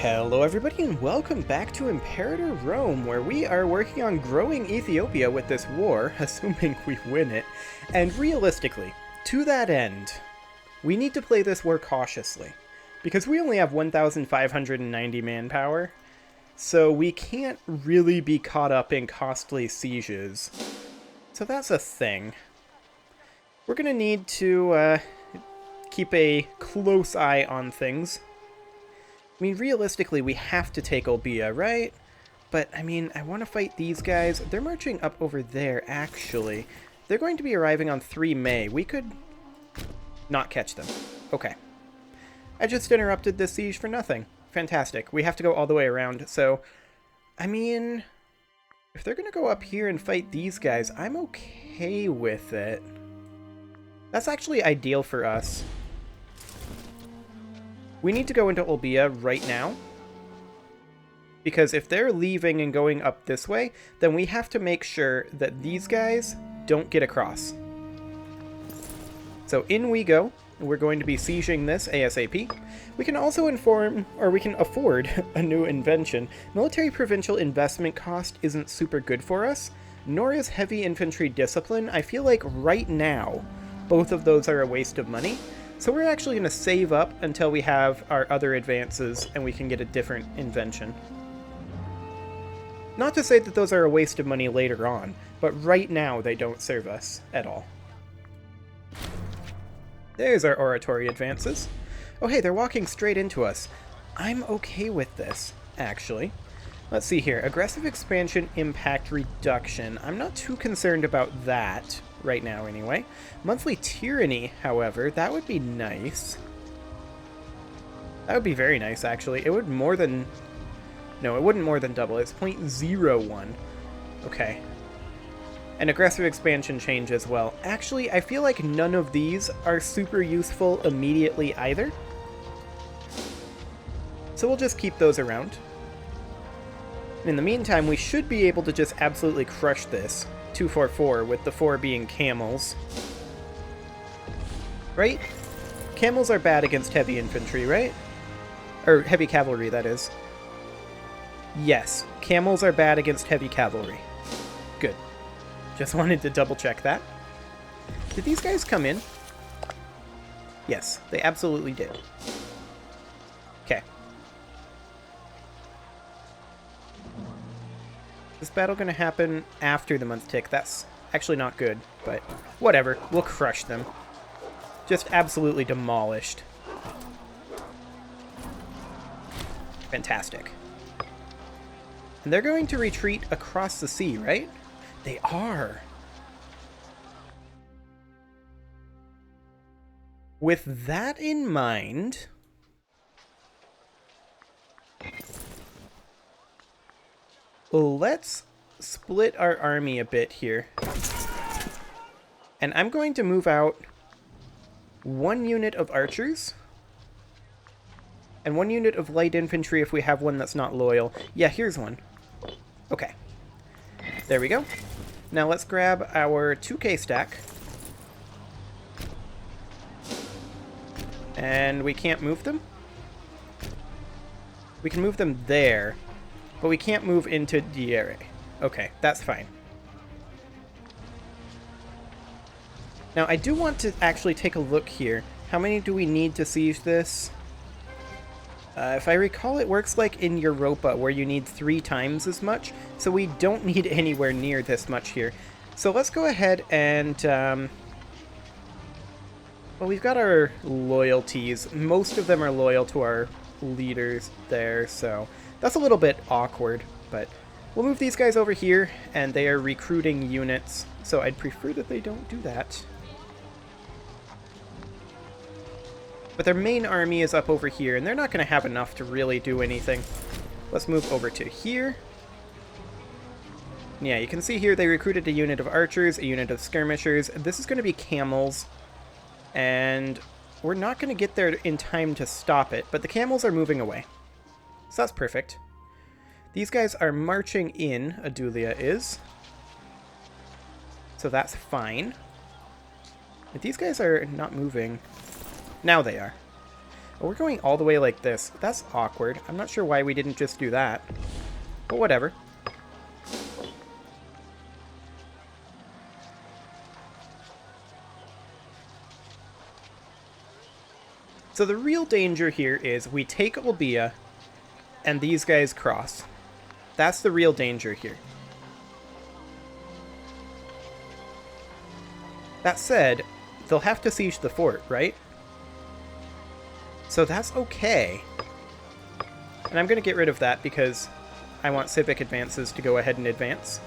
Hello everybody and welcome back to Imperator Rome, where we are working on growing Ethiopia with this war, assuming we win it. And realistically, to that end, we need to play this war cautiously, because we only have 1,590 manpower, so we can't really be caught up in costly sieges. So that's a thing. We're going to need to keep a close eye on things. I mean, realistically, we have to take Olbia, right? But, I mean, I want to fight these guys. They're marching up over there, actually. They're going to be arriving on 3 May. We could not catch them. Okay. I just interrupted this siege for nothing. Fantastic. We have to go all the way around, so... I mean, if they're going to go up here and fight these guys, I'm okay with it. That's actually ideal for us. We need to go into Olbia right now, because if they're leaving and going up this way, then we have to make sure that these guys don't get across. So in we go. We're going to be sieging this ASAP. We can also we can afford a new invention. Military provincial investment cost isn't super good for us, nor is heavy infantry discipline. I feel like right now, both of those are a waste of money. So we're actually going to save up until we have our other advances and we can get a different invention. Not to say that those are a waste of money later on, but right now they don't serve us at all. There's our oratory advances. Oh hey, they're walking straight into us. I'm okay with this, actually. Let's see here. Aggressive expansion, impact reduction. I'm not too concerned about that. Right now, anyway. Monthly tyranny, however, that would be nice. That would be very nice, actually. It would more than... No, it wouldn't more than double. It's 0.01. Okay. And aggressive expansion change as well. Actually, I feel like none of these are super useful immediately either. So we'll just keep those around. In the meantime, we should be able to just absolutely crush this. 244, with the 4 being camels. Right? Camels are bad against heavy infantry, right? Or heavy cavalry, that is. Yes, camels are bad against heavy cavalry. Good. Just wanted to double check that. Did these guys come in? Yes, they absolutely did. Okay. This battle going to happen after the month tick. That's actually not good, but whatever. We'll crush them. Just absolutely demolished. Fantastic. And they're going to retreat across the sea, right? They are. With that in mind... let's split our army a bit here. And I'm going to move out 1 unit of archers. And 1 unit of light infantry if we have one that's not loyal. Yeah, here's one. Okay. There we go. Now let's grab our 2K stack. And we can't move them. We can move them there. But we can't move into Diere. Okay, that's fine. Now, I do want to actually take a look here. How many do we need to siege this? If I recall, it works like in Europa, where you need 3 times as much. So we don't need anywhere near this much here. So let's go ahead and... well, we've got our loyalties. Most of them are loyal to our leaders there, so... That's a little bit awkward, but we'll move these guys over here, and they are recruiting units, so I'd prefer that they don't do that. But their main army is up over here, and they're not going to have enough to really do anything. Let's move over to here. Yeah, you can see here they recruited a unit of archers, a unit of skirmishers. This is going to be camels, and we're not going to get there in time to stop it, but the camels are moving away. So that's perfect. These guys are marching in, Adulia is. So that's fine. But these guys are not moving. Now they are. Oh, we're going all the way like this. That's awkward. I'm not sure why we didn't just do that. But whatever. So the real danger here is we take Olbia and these guys cross. That's the real danger here. That said, they'll have to siege the fort, right? So that's okay. And I'm going to get rid of that because I want civic advances to go ahead and advance.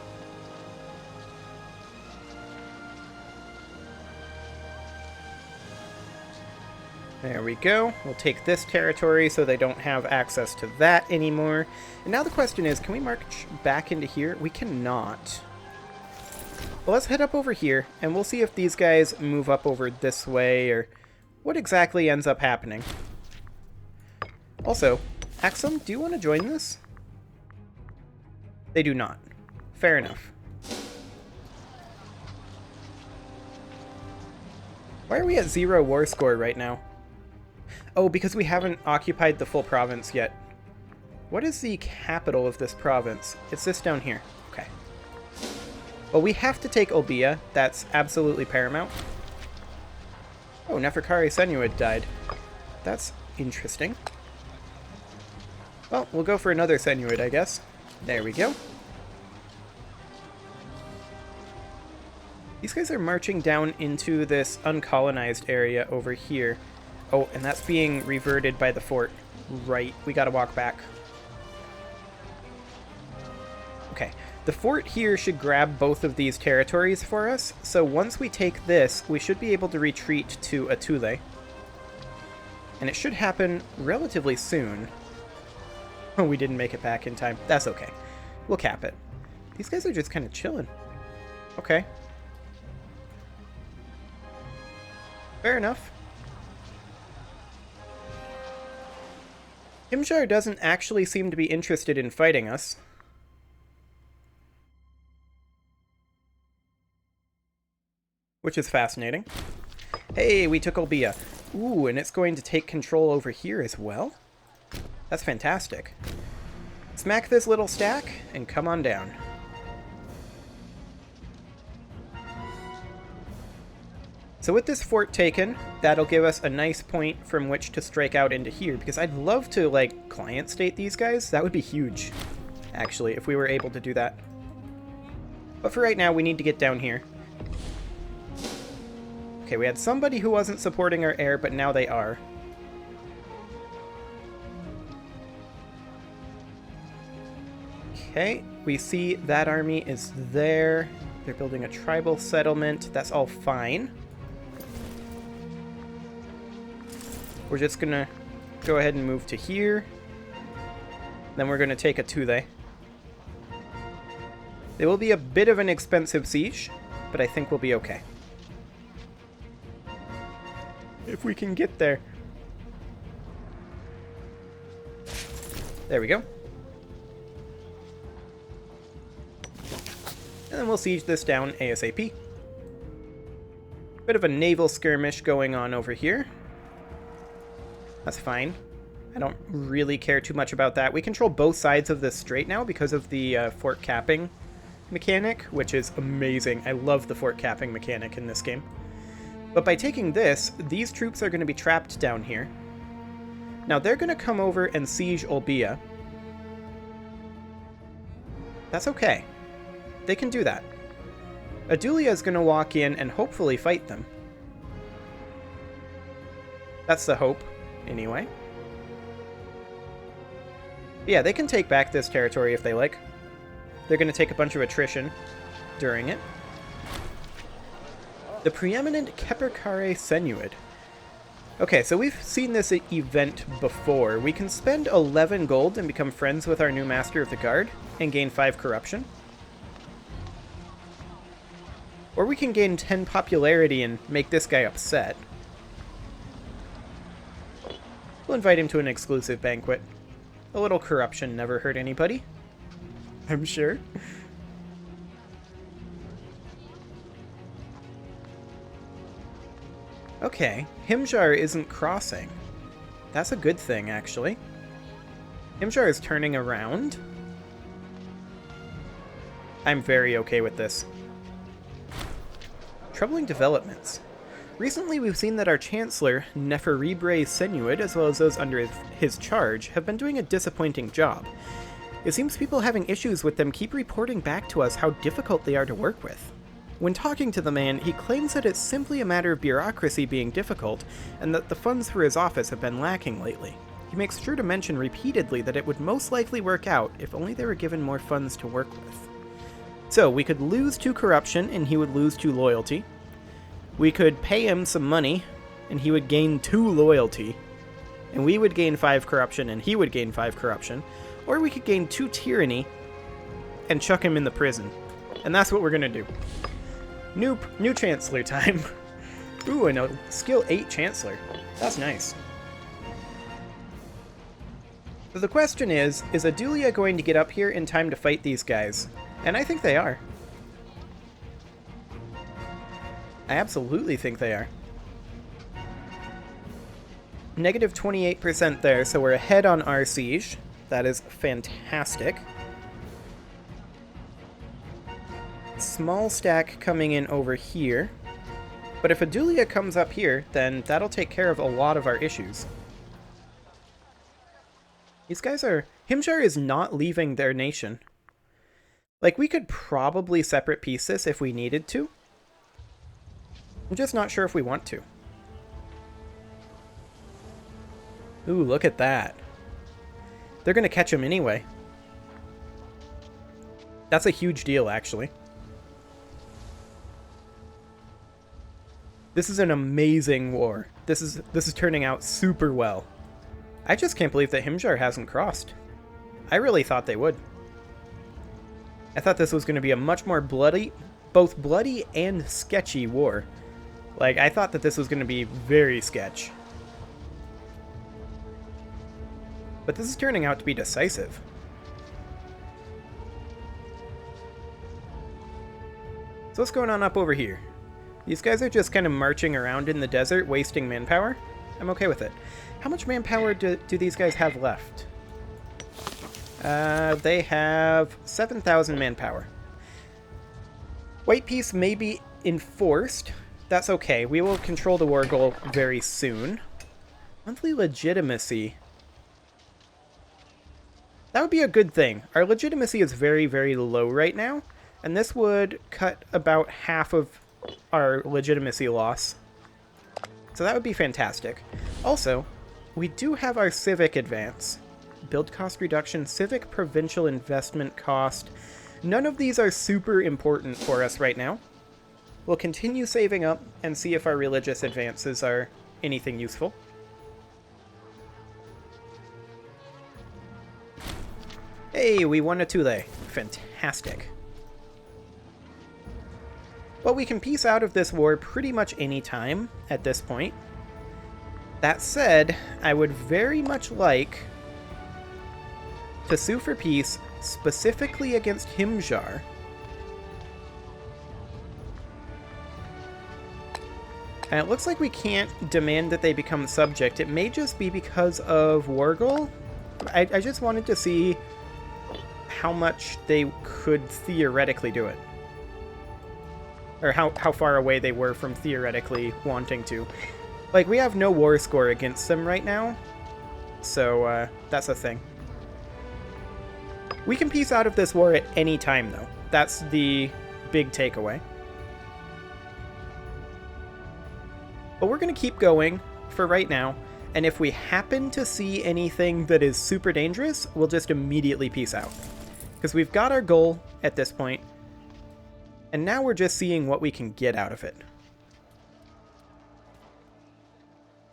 There we go. We'll take this territory so they don't have access to that anymore. And now the question is, can we march back into here? We cannot. Well, let's head up over here, and we'll see if these guys move up over this way, or what exactly ends up happening. Also, Axum, do you want to join this? They do not. Fair enough. Why are we at 0 war score right now? Oh, because we haven't occupied the full province yet. What is the capital of this province? It's this down here. Okay. Well, we have to take Olbia. That's absolutely paramount. Oh, Neferkari Senuid died. That's interesting. Well, we'll go for another Senuid, I guess. There we go. These guys are marching down into this uncolonized area over here. Oh, and that's being reverted by the fort. Right, we gotta walk back. Okay, the fort here should grab both of these territories for us, so once we take this, we should be able to retreat to Atule. And it should happen relatively soon. Oh, we didn't make it back in time. That's okay. We'll cap it. These guys are just kind of chilling. Okay. Fair enough. Himjar doesn't actually seem to be interested in fighting us. Which is fascinating. Hey, we took Olbia. Ooh, and it's going to take control over here as well? That's fantastic. Smack this little stack and come on down. So with this fort taken, that'll give us a nice point from which to strike out into here, because I'd love to, like, client state these guys. That would be huge, actually, if we were able to do that. But for right now, we need to get down here. Okay, we had somebody who wasn't supporting our heir, but now they are. Okay, we see that army is there. They're building a tribal settlement. That's all fine. We're just gonna go ahead and move to here. Then we're gonna take Atule. It will be a bit of an expensive siege, but I think we'll be okay. If we can get there. There we go. And then we'll siege this down ASAP. Bit of a naval skirmish going on over here. That's fine. I don't really care too much about that. We control both sides of this strait now because of the fort capping mechanic, which is amazing. I love the fort capping mechanic in this game. But by taking this, these troops are going to be trapped down here. Now they're going to come over and siege Olbia. That's okay. They can do that. Adulia is going to walk in and hopefully fight them. That's the hope, anyway. Yeah, they can take back this territory if they like. They're going to take a bunch of attrition during it. The preeminent Keperkare Senuid. Okay, so we've seen this event before. We can spend 11 gold and become friends with our new Master of the Guard and gain 5 corruption. Or we can gain 10 popularity and make this guy upset. We'll invite him to an exclusive banquet. A little corruption never hurt anybody, I'm sure. Okay, Himjar isn't crossing. That's a good thing, actually. Imjar is turning around. I'm very okay with this. Troubling developments. Recently, we've seen that our Chancellor, Neferibre Senuid, as well as those under his charge, have been doing a disappointing job. It seems people having issues with them keep reporting back to us how difficult they are to work with. When talking to the man, he claims that it's simply a matter of bureaucracy being difficult, and that the funds for his office have been lacking lately. He makes sure to mention repeatedly that it would most likely work out if only they were given more funds to work with. So, we could lose 2 corruption, and he would lose 2 loyalty. We could pay him some money, and he would gain 2 loyalty. And we would gain 5 corruption, and he would gain 5 corruption. Or we could gain 2 tyranny, and chuck him in the prison. And that's what we're gonna do. New Chancellor time. Ooh, and a skill 8 Chancellor. That's nice. So the question is Adulia going to get up here in time to fight these guys? And I think they are. I absolutely think they are. Negative 28% there, so we're ahead on our siege. That is fantastic. Small stack coming in over here. But if Adulia comes up here, then that'll take care of a lot of our issues. These guys are... Himjar is not leaving their nation. Like, we could probably separate piece this if we needed to. I'm just not sure if we want to. Ooh, look at that. They're gonna catch him anyway. That's a huge deal, actually. This is an amazing war. This is turning out super well. I just can't believe that Himjar hasn't crossed. I really thought they would. I thought this was going to be a much more bloody, both bloody and sketchy war. Like, I thought that this was going to be very sketch. But this is turning out to be decisive. So what's going on up over here? These guys are just kind of marching around in the desert, wasting manpower. I'm okay with it. How much manpower do these guys have left? They have 7,000 manpower. White Peace may be enforced. That's okay. We will control the war goal very soon. Monthly legitimacy. That would be a good thing. Our legitimacy is very, very low right now, and this would cut about half of our legitimacy loss. So that would be fantastic. Also, we do have our civic advance. Build cost reduction, civic provincial investment cost. None of these are super important for us right now. We'll continue saving up and see if our religious advances are anything useful. Hey, we won a Thule. Fantastic. Well, we can peace out of this war pretty much any time at this point. That said, I would very much like to sue for peace specifically against Himjar. And it looks like we can't demand that they become subject. It may just be because of Wargle. I just wanted to see how much they could theoretically do it. Or how far away they were from theoretically wanting to. Like, we have no war score against them right now. So, that's a thing. We can peace out of this war at any time, though. That's the big takeaway. But we're going to keep going for right now. And if we happen to see anything that is super dangerous, we'll just immediately peace out. Because we've got our goal at this point. And now we're just seeing what we can get out of it.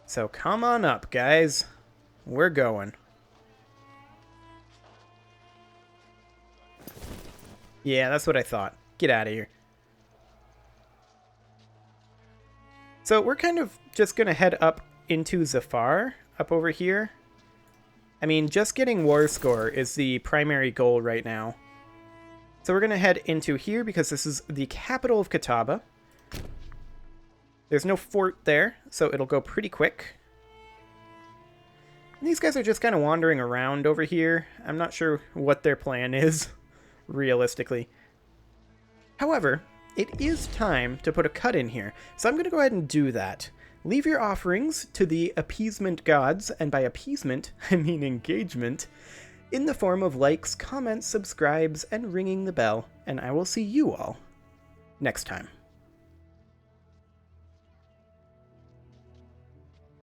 So come on up, guys. We're going. Yeah, that's what I thought. Get out of here. So we're kind of just going to head up into Zafar, up over here. I mean, just getting war score is the primary goal right now. So we're going to head into here because this is the capital of Kataba. There's no fort there, so it'll go pretty quick. These guys are just kind of wandering around over here. I'm not sure what their plan is, realistically. However, it is time to put a cut in here, so I'm going to go ahead and do that. Leave your offerings to the appeasement gods, and by appeasement, I mean engagement, in the form of likes, comments, subscribes, and ringing the bell, and I will see you all next time.